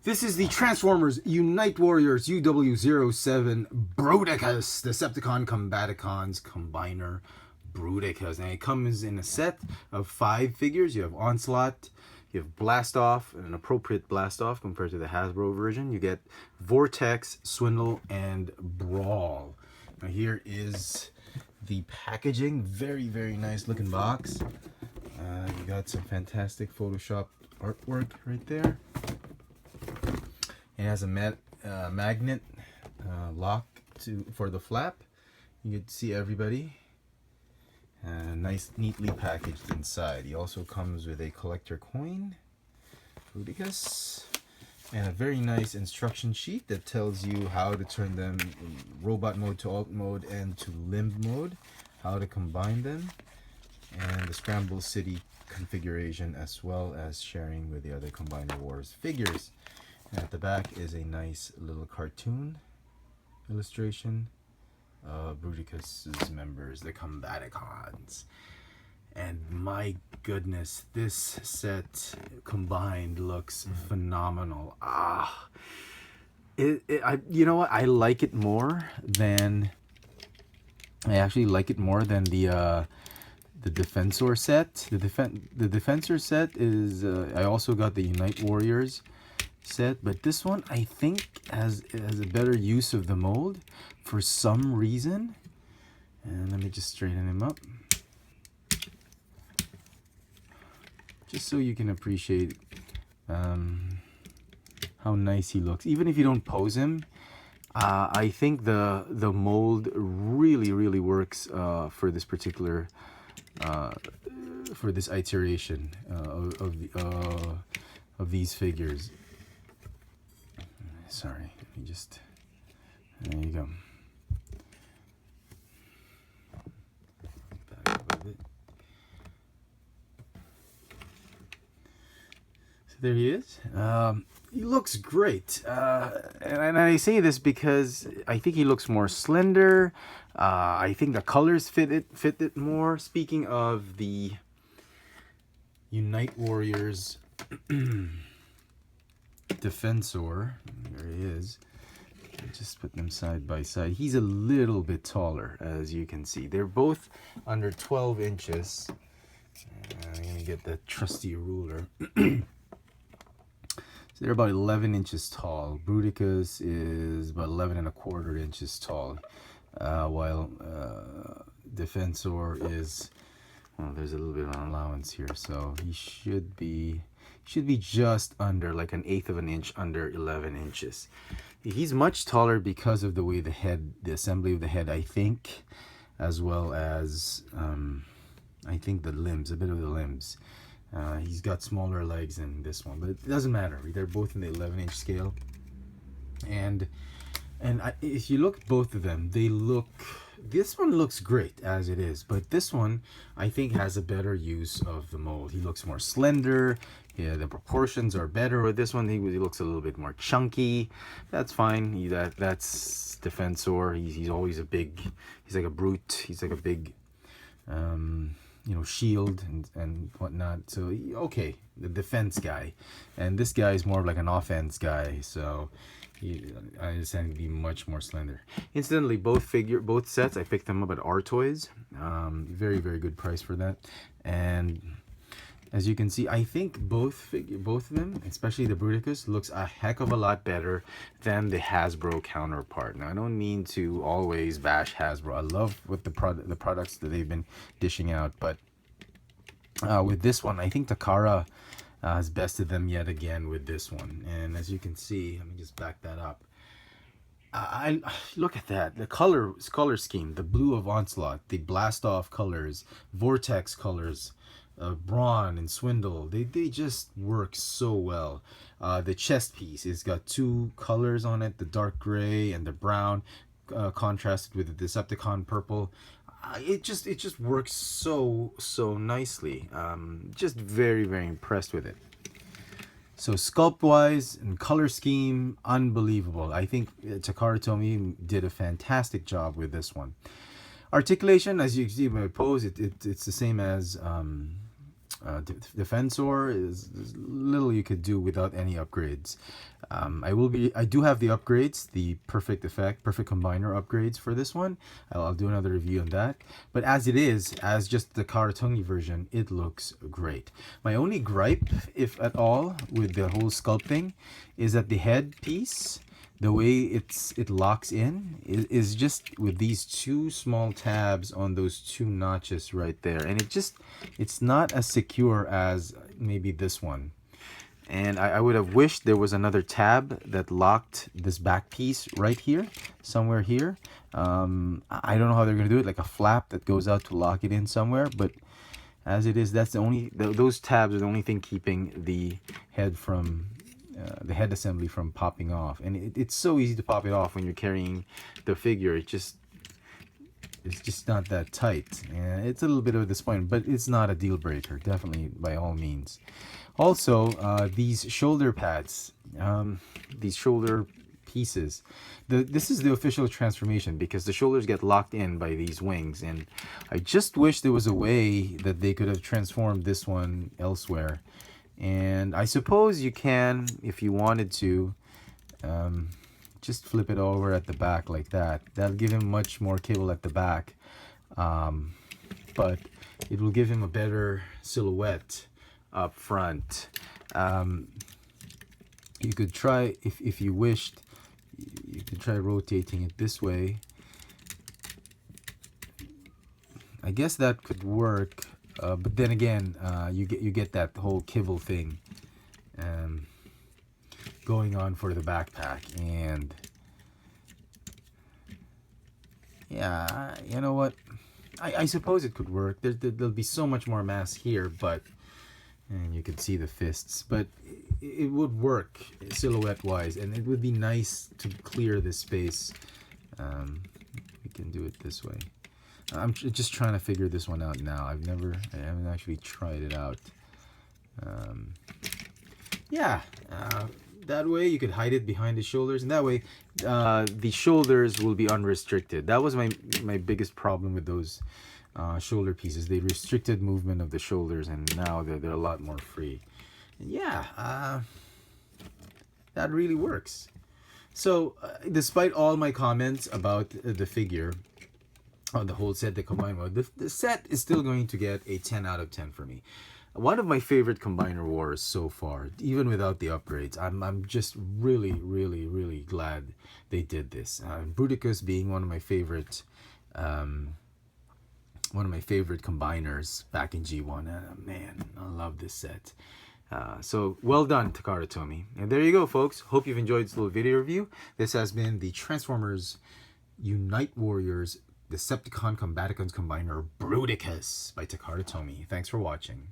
This is the Transformers Unite Warriors UW07 Bruticus, Decepticon Combaticons Combiner Bruticus. And it comes in a set of 5 figures. You have Onslaught, you have Blast Off, an appropriate Blast Off compared to the Hasbro version. You get Vortex, Swindle, and Brawl. Now here is the packaging. Very, very nice looking box. You got some fantastic Photoshop artwork right there. It has a magnet lock for the flap. You can see everybody. Neatly packaged inside. He also comes with a collector coin, Bruticus, and a very nice instruction sheet that tells you how to turn them in robot mode to alt mode and to limb mode, how to combine them, and the Scramble City configuration, as well as sharing with the other Combiner Wars figures. And at the back is a nice little cartoon illustration of Bruticus's members, the Combaticons. And my goodness, this set combined looks phenomenal. You know what? I like it more than the Defensor set. The Defensor set is I also got the Unite Warriors set, but this one I think has a better use of the mold for some reason. And let me just straighten him up, just so you can appreciate how nice he looks. Even if you don't pose him, I think the mold really works for this particular for this iteration of these figures. Sorry, let me just, there you go. Back up a bit. So there he is. He looks great, and I say this because I think he looks more slender. I think the colors fit it more. Speaking of the Unite Warriors Defensor, there he is. Just put them side by side. He's a little bit taller, as you can see. They're both under 12 inches. I'm gonna get that trusty ruler. So they're about 11 inches tall. Bruticus is about 11.25 inches tall, while Defensor is, well, there's a little bit of an allowance here, so he should be just under, like, 1/8 of an inch under 11 inches. He's much taller because of the way the assembly of the head, I think, as well as I think the limbs, a bit of the limbs. He's got smaller legs than this one, but it doesn't matter. They're both in the 11-inch scale, and if you look at both of them, this one looks great as it is, but this one I think has a better use of the mold. He looks more slender. Yeah, the proportions are better with this one. He looks a little bit more chunky. That's fine. That's Defensor. He's always he's like a brute. He's like a big shield and whatnot. So okay, the defense guy, and this guy is more of like an offense guy. So I understand he'd be much more slender. Incidentally, both sets I picked them up at R Toys. Very good price for that. And as you can see, I think both of them, especially the Bruticus, looks a heck of a lot better than the Hasbro counterpart. Now, I don't mean to always bash Hasbro. I love what the products that they've been dishing out, but with this one, I think Takara has bested them yet again with this one. And as you can see, let me just back that up. I look at that, the color scheme, the blue of Onslaught, the Blast Off colors, Vortex colors, Brawn and Swindle, they just work so well. The chest piece, it's got 2 colors on it, the dark gray and the brown, contrasted with the Decepticon purple. It just works so nicely. Just very impressed with it. So sculpt wise and color scheme, unbelievable. I think Takara Tomy did a fantastic job with this one. Articulation, as you can see by my pose, it's the same as Defensor is little you could do without any upgrades. I do have the upgrades, the perfect combiner upgrades for this one. I'll do another review on that. But as it is, as just the Karatungi version, it looks great. My only gripe, if at all, with the whole sculpting is that the head piece, the way it locks in is just with these two small tabs on those two notches right there, and it's not as secure as maybe this one. And I would have wished there was another tab that locked this back piece right here, somewhere here. I don't know how they're gonna do it, like a flap that goes out to lock it in somewhere, but as it is, that's the only, those tabs are the only thing keeping the head from the head assembly from popping off. And it's so easy to pop it off when you're carrying the figure. It's just not that tight, and it's a little bit of a disappointment, but it's not a deal breaker, definitely, by all means. Also, these shoulder pads, these shoulder pieces, this is the official transformation, because the shoulders get locked in by these wings, and I just wish there was a way that they could have transformed this one elsewhere. And I suppose you can, if you wanted to, just flip it over at the back like that. That'll give him much more cable at the back, but it will give him a better silhouette up front. You could try, if you wished, you could try rotating it this way. I guess that could work, but then again, you get that whole kibble thing going on for the backpack. And yeah, you know what, I suppose it could work. There'll be so much more mass here, but, and you can see the fists, but it would work silhouette wise, and it would be nice to clear this space. We can do it this way. I'm just trying to figure this one out now. I haven't actually tried it out. Yeah, that way you could hide it behind the shoulders, and that way the shoulders will be unrestricted. That was my biggest problem with those shoulder pieces. They restricted movement of the shoulders, and now they're a lot more free. And yeah, that really works. So despite all my comments about the figure, the whole set, the combined one, the set is still going to get a 10 out of 10 for me. One of my favorite combiner wars so far, even without the upgrades. I'm just really, really, really glad they did this. Bruticus being one of my favorite combiners back in G1. Man, I love this set. So well done, Takara Tomy. And there you go, folks. Hope you've enjoyed this little video review. This has been the Transformers Unite Warriors Decepticon Combaticons Combiner Bruticus by Takara Tomy. Thanks for watching.